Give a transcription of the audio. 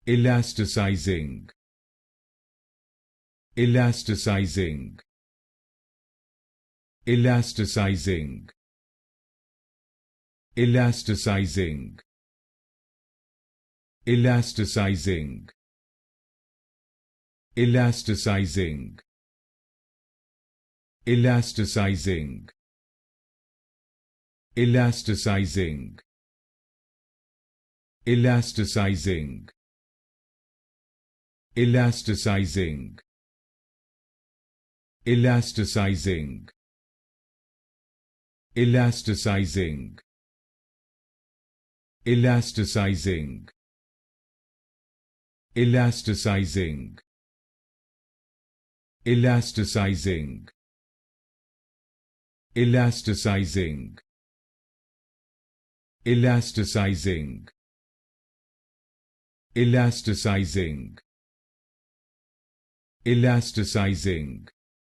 Elasticizing. Elasticizing. Elasticizing. Elasticizing. Elasticizing. Elasticizing. Elasticizing. Elasticizing. Elasticizing. Elasticizing. Elasticizing. Elasticizing. Elasticizing. Elasticizing. Elasticizing. Elasticizing. Elasticizing. Elasticizing. Elasticizing.